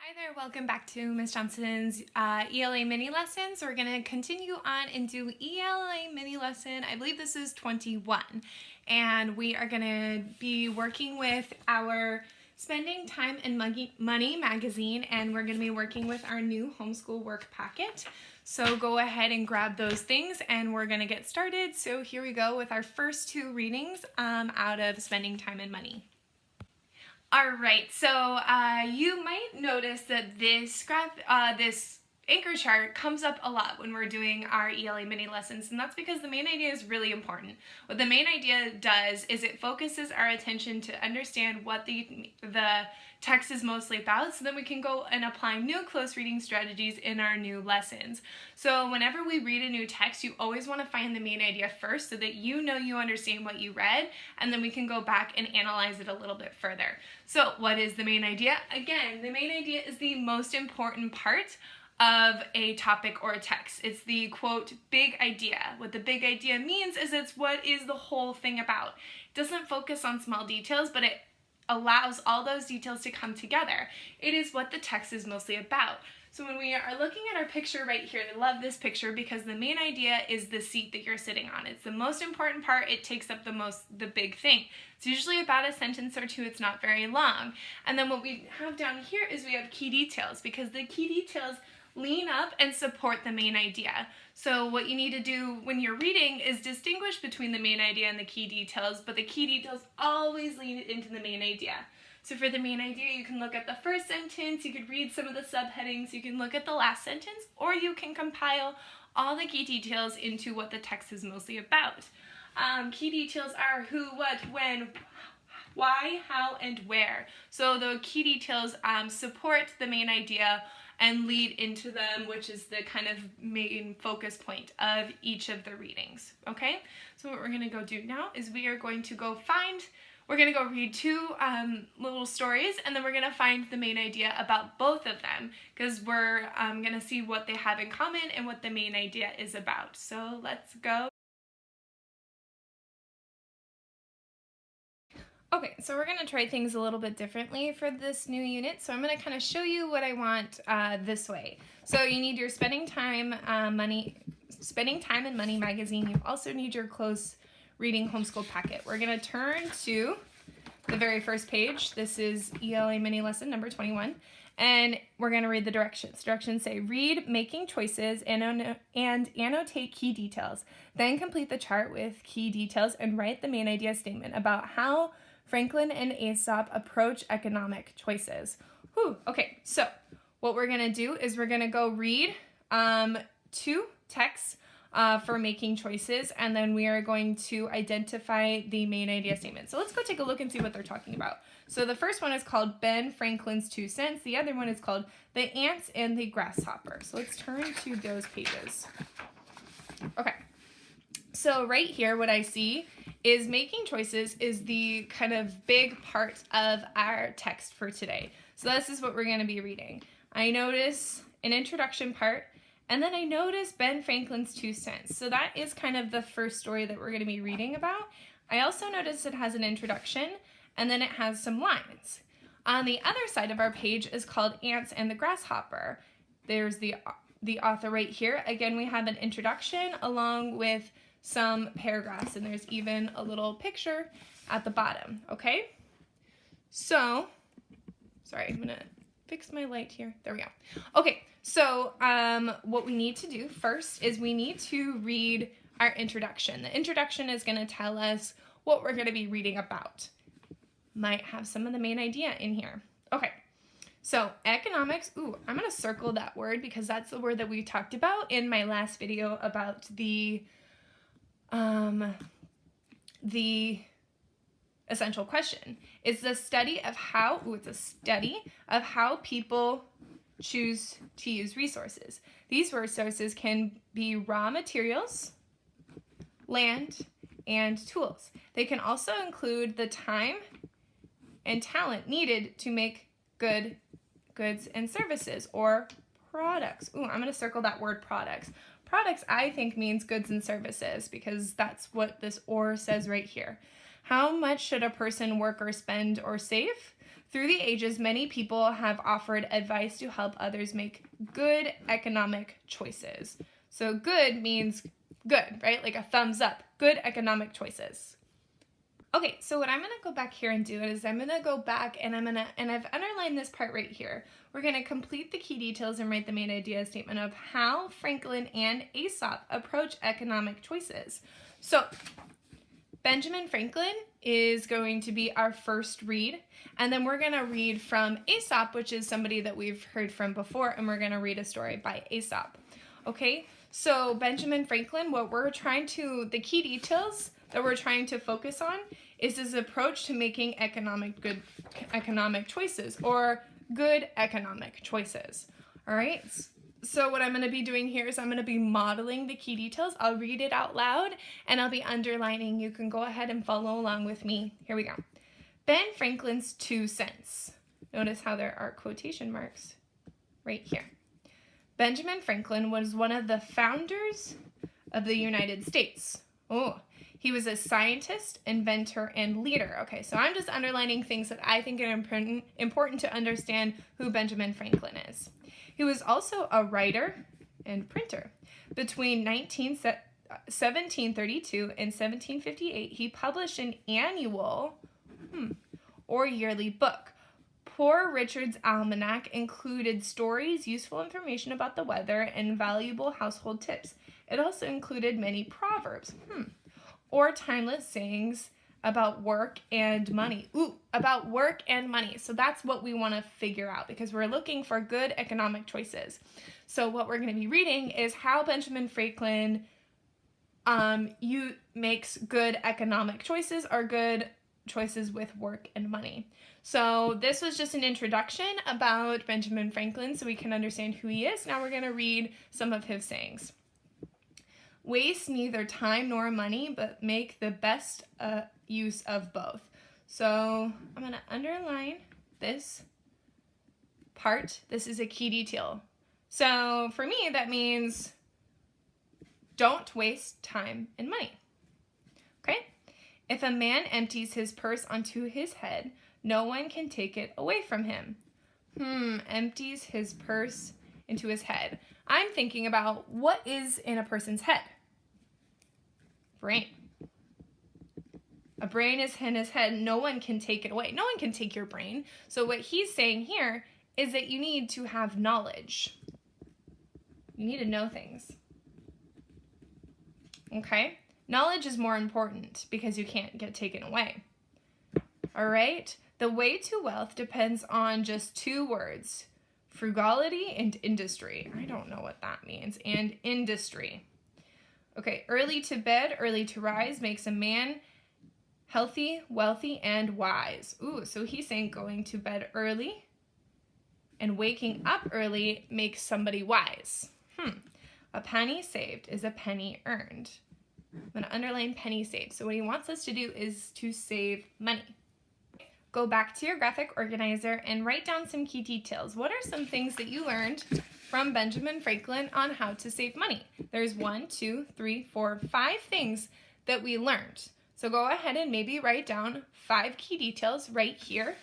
Hi there, welcome back to Ms. Johnson's ELA mini lessons. We're going to continue on and do ELA mini lesson. I believe this is 21. And we are going to be working with our Spending Time and Money magazine, and we're going to be working with our new homeschool work packet. So go ahead and grab those things and we're going to get started. So here we go with our first two readings out of Spending Time and Money. All right, so you might notice that this anchor chart comes up a lot when we're doing our ELA mini lessons, and that's because the main idea is really important. What the main idea does is it focuses our attention to understand what the text is mostly about, so then we can go and apply new close reading strategies in our new lessons. So whenever we read a new text, you always want to find the main idea first so that you know you understand what you read, and then we can go back and analyze it a little bit further. So what is the main idea? Again, the main idea is the most important part of a topic or a text. It's the, quote, big idea. What the big idea means is it's what is the whole thing about. It doesn't focus on small details, but it allows all those details to come together. It is what the text is mostly about. So when we are looking at our picture right here, I love this picture because the main idea is the seat that you're sitting on. It's the most important part. It takes up the big thing. It's usually about a sentence or two. It's not very long. And then what we have down here is we have key details, because the key details lean up and support the main idea. So what you need to do when you're reading is distinguish between the main idea and the key details, but the key details always lean into the main idea. So for the main idea, you can look at the first sentence, you could read some of the subheadings, you can look at the last sentence, or you can compile all the key details into what the text is mostly about. Key details are who, what, when, why, how, and where. So the key details support the main idea and lead into them, which is the kind of main focus point of each of the readings, okay? So what we're gonna go do now is we're gonna go read two little stories, and then we're gonna find the main idea about both of them, because we're gonna see what they have in common and what the main idea is about. So let's go. Okay, so we're going to try things a little bit differently for this new unit. So I'm going to kind of show you what I want this way. So you need your Spending Time and Money magazine. You also need your close reading homeschool packet. We're going to turn to the very first page. This is ELA mini lesson number 21. And we're going to read the directions. Directions say, read making choices and annotate key details. Then complete the chart with key details and write the main idea statement about how Franklin and Aesop approach economic choices. Okay, so what we're going to do is we're going to go read two texts for making choices, and then we are going to identify the main idea statement. So let's go take a look and see what they're talking about. So the first one is called Ben Franklin's 2 cents. The other one is called The Ants and the Grasshopper. So let's turn to those pages. Okay, so right here what I see is making choices is the kind of big part of our text for today. So this is what we're going to be reading. I notice an introduction part, and then I notice Ben Franklin's 2 cents. So that is kind of the first story that we're going to be reading about. I also notice it has an introduction, and then it has some lines. On the other side of our page is called Ants and the Grasshopper. There's the author right here. Again, we have an introduction along with some paragraphs, and there's even a little picture at the bottom, okay? So, sorry, I'm gonna fix my light here. There we go. Okay, so what we need to do first is we need to read our introduction. The introduction is gonna tell us what we're gonna be reading about. Might have some of the main idea in here. Okay, so economics, I'm gonna circle that word because that's the word that we talked about in my last video about the essential question. It's the study of how, people choose to use resources. These resources can be raw materials, land, and tools. They can also include the time and talent needed to make goods and services, or products. I'm going to circle that word products. Products, I think, means goods and services, because that's what this or says right here. How much should a person work or spend or save? Through the ages, many people have offered advice to help others make good economic choices. So good means good, right? Like a thumbs up. Good economic choices. Okay, so what I'm going to go back here and do is I'm going to go back and I've underlined this part right here. We're going to complete the key details and write the main idea statement of how Franklin and Aesop approach economic choices. So Benjamin Franklin is going to be our first read, and then we're going to read from Aesop, which is somebody that we've heard from before, and we're going to read a story by Aesop. Okay, so Benjamin Franklin, the key details that we're trying to focus on is his approach to making good economic choices, or good economic choices. All right, so what I'm going to be doing here is I'm going to be modeling the key details. I'll read it out loud and I'll be underlining. You can go ahead and follow along with me. Here we go. Ben Franklin's 2 cents. Notice how there are quotation marks right here. Benjamin Franklin was one of the founders of the United States. Oh, he was a scientist, inventor, and leader. Okay, so I'm just underlining things that I think are important to understand who Benjamin Franklin is. He was also a writer and printer. Between 1732 and 1758, he published an annual or yearly book. Poor Richard's Almanac included stories, useful information about the weather, and valuable household tips. It also included many proverbs or timeless sayings about work and money. About work and money. So that's what we want to figure out because we're looking for good economic choices. So what we're going to be reading is how Benjamin Franklin makes good economic choices or good choices with work and money. So this was just an introduction about Benjamin Franklin so we can understand who he is. Now we're going to read some of his sayings. Waste neither time nor money, but make the best use of both. So I'm going to underline this part. This is a key detail. So for me, that means don't waste time and money. Okay? If a man empties his purse onto his head, no one can take it away from him. Empties his purse into his head. I'm thinking about what is in a person's head. Brain. A brain is in his head. No one can take it away. No one can take your brain. So what he's saying here is that you need to have knowledge. You need to know things. Okay? Knowledge is more important because you can't get taken away. All right? The way to wealth depends on just 2 words. Frugality and industry. I don't know what that means. And industry. Okay, early to bed, early to rise makes a man healthy, wealthy, and wise. So he's saying going to bed early and waking up early makes somebody wise. A penny saved is a penny earned. I'm going to underline penny saved. So what he wants us to do is to save money. Go back to your graphic organizer and write down some key details. What are some things that you learned from Benjamin Franklin on how to save money? There's 1, 2, 3, 4, 5 things that we learned. So go ahead and maybe write down 5 key details right here.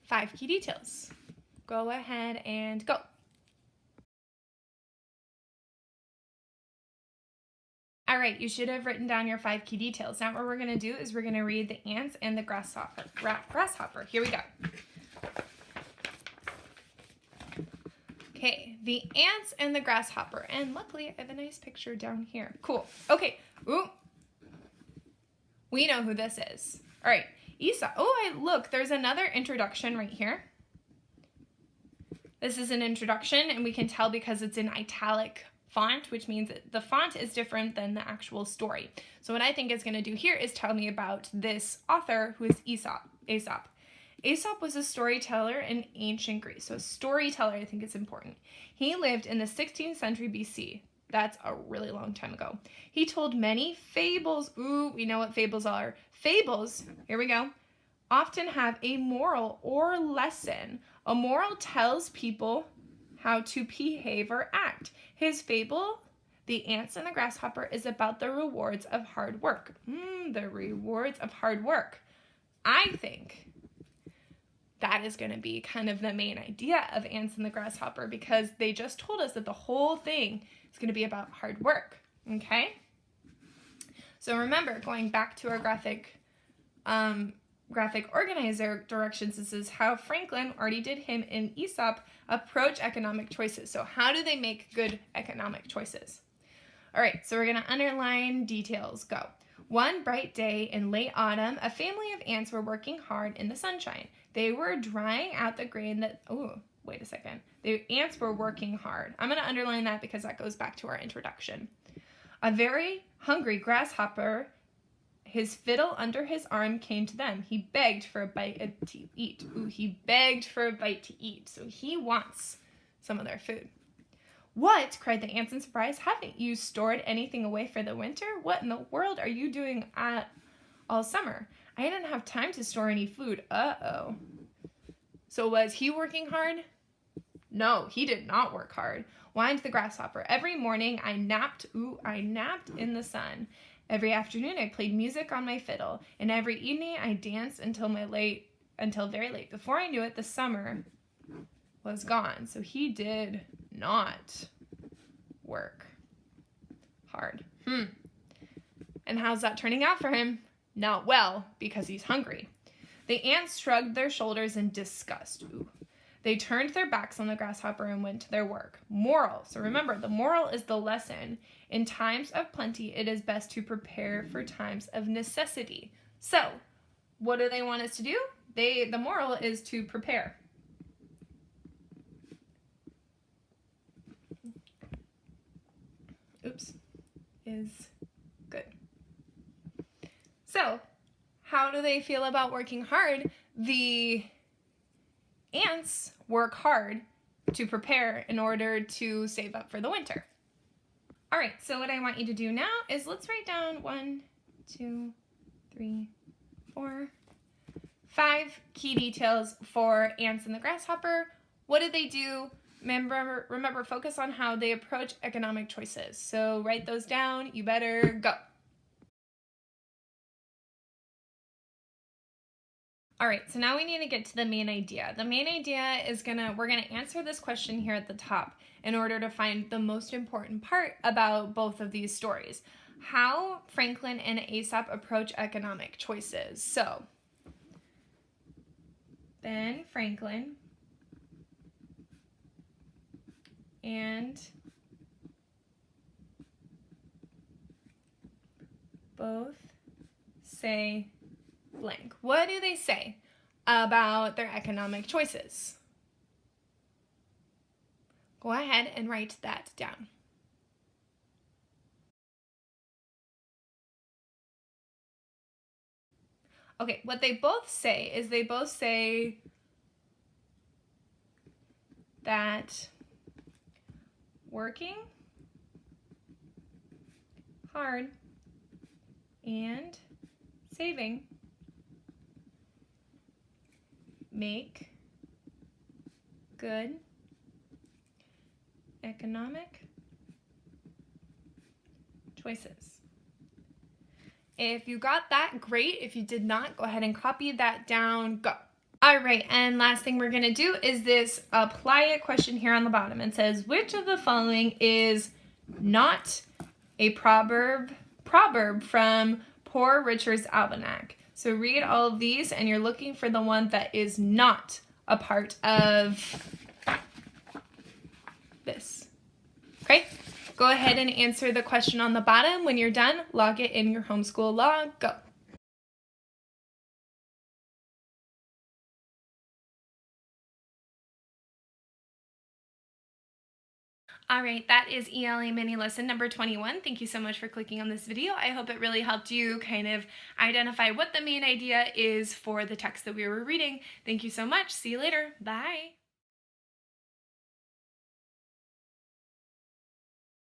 Five key details. Go ahead and go. All right, you should have written down your 5 key details. Now what we're going to do is we're going to read the ants and the grasshopper. Here we go. Okay, the ants and the grasshopper. And luckily, I have a nice picture down here. Cool. Okay. We know who this is. All right, Esau. Look, there's another introduction right here. This is an introduction, and we can tell because it's in italic font, which means that the font is different than the actual story. So what I think it's going to do here is tell me about this author who is Aesop. Aesop was a storyteller in ancient Greece. So a storyteller, I think, is important. He lived in the 16th century BC. That's a really long time ago. He told many fables. We know what fables are. Fables, here we go, often have a moral or lesson. A moral tells people how to behave or act. His fable The Ants and the Grasshopper is about the rewards of hard work. The rewards of hard work. I think that is going to be kind of the main idea of Ants and the Grasshopper, because they just told us that the whole thing is going to be about hard work, okay? So remember, going back to our graphic organizer directions, this is how Franklin, already did him in Aesop, approach economic choices. So how do they make good economic choices? All right, so we're going to underline details. Go. One bright day in late autumn, a family of ants were working hard in the sunshine. They were drying out the grain that, wait a second. The ants were working hard. I'm going to underline that because that goes back to our introduction. A very hungry grasshopper, his fiddle under his arm, came to them. He begged for a bite to eat. He begged for a bite to eat. So he wants some of their food. What? Cried the ants in surprise. Haven't you stored anything away for the winter? What in the world are you doing all summer? I didn't have time to store any food. Uh-oh. So was he working hard? No, he did not work hard. Whined the grasshopper. Every morning I napped in the sun. Every afternoon I played music on my fiddle, and every evening I danced until very late. Before I knew it, the summer was gone. So he did not work hard. And how's that turning out for him? Not well, because he's hungry. The ants shrugged their shoulders in disgust. They turned their backs on the grasshopper and went to their work. Moral. So remember, the moral is the lesson. In times of plenty, it is best to prepare for times of necessity. So, what do they want us to do? The moral is to prepare. Is good. So, how do they feel about working hard? The ants work hard to prepare in order to save up for the winter. All right, so what I want you to do now is let's write down 1, 2, 3, 4, 5 key details for ants and the grasshopper. What did they do? Remember, focus on how they approach economic choices. So write those down. You better go. All right, so now we need to get to the main idea. The main idea is we're gonna answer this question here at the top in order to find the most important part about both of these stories. How Franklin and Aesop approach economic choices. So, Ben Franklin and both say blank. What do they say about their economic choices? Go ahead and write that down. Okay, what they both say is that working hard and saving make good economic choices. If you got that, great. If you did not, go ahead and copy that down. Go. All right, and last thing we're gonna do is this apply it question here on the bottom. It says, which of the following is not a proverb from Poor Richard's Almanac? So read all of these, and you're looking for the one that is not a part of this. Okay? Go ahead and answer the question on the bottom. When you're done, log it in your homeschool log. Go. All right, that is ELA mini lesson number 21. Thank you so much for clicking on this video. I hope it really helped you kind of identify what the main idea is for the text that we were reading. Thank you so much. See you later. Bye.